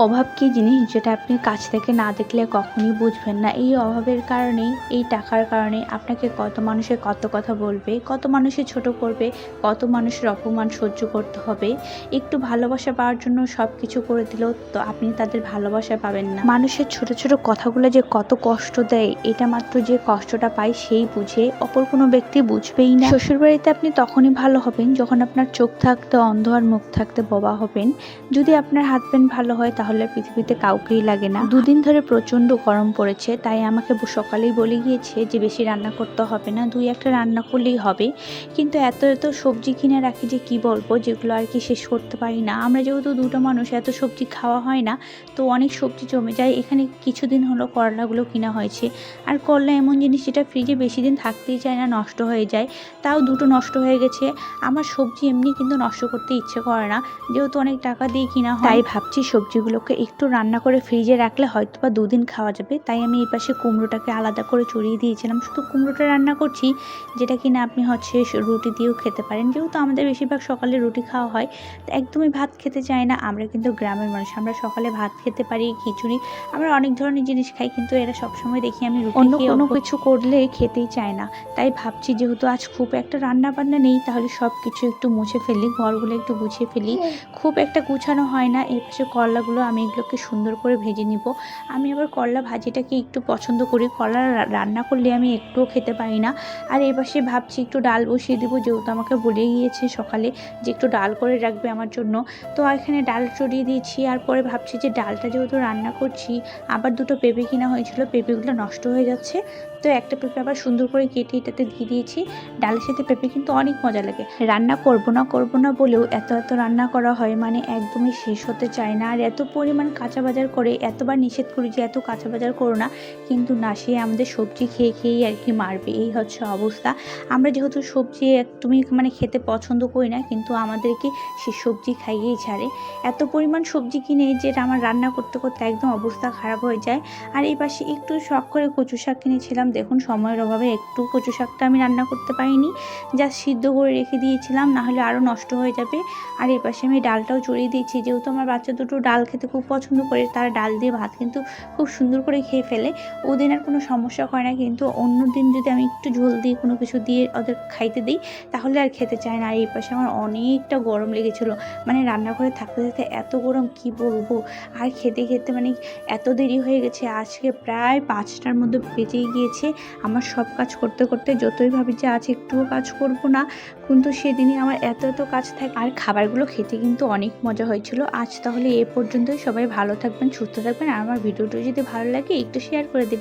অভাব কী জিনিস, যেটা আপনি কাছ থেকে না দেখলে কখনোই বুঝবেন না। এই অভাবের কারণেই, এই টাকার কারণে আপনাকে কত মানুষে কত কথা বলবে, কত মানুষে ছোট করবে, কত মানুষের অপমান সহ্য করতে হবে। একটু ভালোবাসা পাওয়ার জন্য সব কিছু করে দিলেও তো আপনি তাদের ভালোবাসা পাবেন না। মানুষের ছোট ছোট কথাগুলো যে কত কষ্ট দেয়, এটা মাত্র যে কষ্টটা পায় সেই বুঝে, অপর কোনো ব্যক্তি বুঝবেই না। শ্বশুরবাড়িতে আপনি তখনই ভালো হবেন যখন আপনার চোখ থাকতে অন্ধ আর মুখ থাকতে বোবা হবেন। যদি আপনার হাজবেন্ড ভালো হয় তাহলে পৃথিবীতে কাউকেই লাগে না। দুদিন ধরে প্রচণ্ড গরম পড়েছে, তাই আমাকে সকালেই বলে গিয়েছে যে বেশি রান্না করতে হবে না, 2-1টা রান্না করলেই হবে। কিন্তু এত এত সবজি কিনে রাখি যে কি বলবো, যেগুলো আর কি শেষ করতে পারি না। আমরা যেহেতু দুটো মানুষ, এত সবজি খাওয়া হয় না, তো অনেক সবজি জমে যায়। এখানে কিছুদিন হলো করলাগুলো কিনা হয়েছে, আর করলা এমন জিনিস যেটা ফ্রিজে বেশি দিন থাকতেই চায় না, নষ্ট হয়ে যায়। তাও 2টো নষ্ট হয়ে গেছে। আমার সবজি এমনি কিন্তু নষ্ট করতে ইচ্ছে করে না, যেহেতু অনেক টাকা দিয়ে কিনা হয়। তাই ভাবছি সবজিগুলোকে একটু রান্না করে ফ্রিজে রাখলে হয়তো বা 2 দিন খাওয়া যাবে। তাই আমি এই পাশে কুমড়োটাকে আলাদা করে চড়িয়ে দিয়েছিলাম। শুধু কুমড়োটা রান্না করছি, যেটা কিনা আপনি রুটি দিয়েও খেতে পারেন। যেহেতু আমাদের বেশিরভাগ সকালে রুটি খাওয়া হয়, তো একদমই ভাত খেতে চায় না। আমরা কিন্তু গ্রামের মানুষ, আমরা সকালে ভাত খেতে পারি, খিচুড়ি, আমরা অনেক ধরনের জিনিস খাই, কিন্তু এরা সবসময় দেখি আমি রুটি অন্য কোনো কিছু করলে খেতেই চায় না। তাই ভাবছি যেহেতু আজ খুব একটা রান্না বান্না নেই, তাহলে সব কিছু একটু মুছে ফেলি, ঘরগুলো একটু গুছিয়ে ফেলি। খুব একটা গুছানো হয় না। এই পাশে করলাগুলো আমি এগুলোকে সুন্দর করে ভেজে নিব। আমি আবার করলা ভাজিটাকে একটু পছন্দ করি, করলা রান্না করলে আমি একটুও খেতে পারি না। আর এই পাশে ভাবছি একটু ডাল বসিয়ে দেবো, যেহেতু আমাকে বলে গিয়েছে সকালে যে একটু ডাল করে রাখবে আমার জন্য। তো এখানে ডাল চড়িয়ে দিয়েছি। আর পরে ভাবছি যে ডালটা যেহেতু রান্না করছি, আবার 2টো পেঁপে কিনা হয়েছিল, পেঁপেগুলো নষ্ট হয়ে যাচ্ছে, তো একটা পেঁপে আবার সুন্দর করে কেটে এটাতে দিয়ে দিয়েছি। ডালের সাথে পেঁপে কিন্তু অনেক মজা লাগে। রান্না করব না বলেও এত এত রান্না করা হয়, মানে একদমই শেষ হতে চায় না। আর এত পরিমাণ কাঁচা বাজার করে, এতবার নিষেধ করি যে এত কাঁচা বাজার করো না, কিন্তু না, সে আমাদের সবজি খেয়ে খেয়েই আর কি মারবে, এই হচ্ছে অবস্থা। আমরা যেহেতু সবজি একদমই মানে খেতে পছন্দ করি না, কিন্তু আমাদেরকে সে সবজি খাইয়েই ছাড়ে। এত পরিমাণ সবজি কিনে যেটা আমার রান্না করতে করতে একদম অবস্থা খারাপ হয়ে যায়। আর এই পাশে একটু শখ করে কচু শাক কিনেছিলাম, দেখুন সময়ের অভাবে একটু কচু শাকটা আমি রান্না করতে পারিনি, যা সিদ্ধ করে রেখে দিয়েছিলাম, নাহলে আরও নষ্ট হয়ে যাবে। আর এই পাশে আমি ডালটাও চড়িয়ে দিয়েছি, যেহেতু আমার বাচ্চা দুটো ডাল খেতে খুব পছন্দ করে, তারা ডাল দিয়ে ভাত কিন্তু খুব সুন্দর করে খেয়ে ফেলে। ওদিন আর কোনো সমস্যা হয় না, কিন্তু অন্য দিন যদি আমি একটু ঝোল দিয়ে কোনো কিছু দিয়ে ওদের খাইতে দিই, তাহলে আর খেতে চায় না। আর এই পাশে আমার অনেকটা গরম লেগেছিলো, মানে রান্নাঘরে থাকতে থাকতে এত গরম কি বলবো। আর খেতে খেতে মানে এত দেরি হয়ে গেছে, আজকে প্রায় 5টার মধ্যে বেজেই গিয়েছে। আমার সব কাজ করতে করতে যতই ভাবি যে আজ একটুও কাজ করব না, কিন্তু সেদিনই আমার এত এত কাজ থাকে। আর খাবারগুলো খেতে কিন্তু অনেক মজা হয়েছিল। আজ তাহলে এ পর্যন্তই। সবাই ভালো থাকবেন, সুস্থ থাকবেন। আর আমার ভিডিওটা যদি ভালো লাগে একটু শেয়ার করে দেবেন।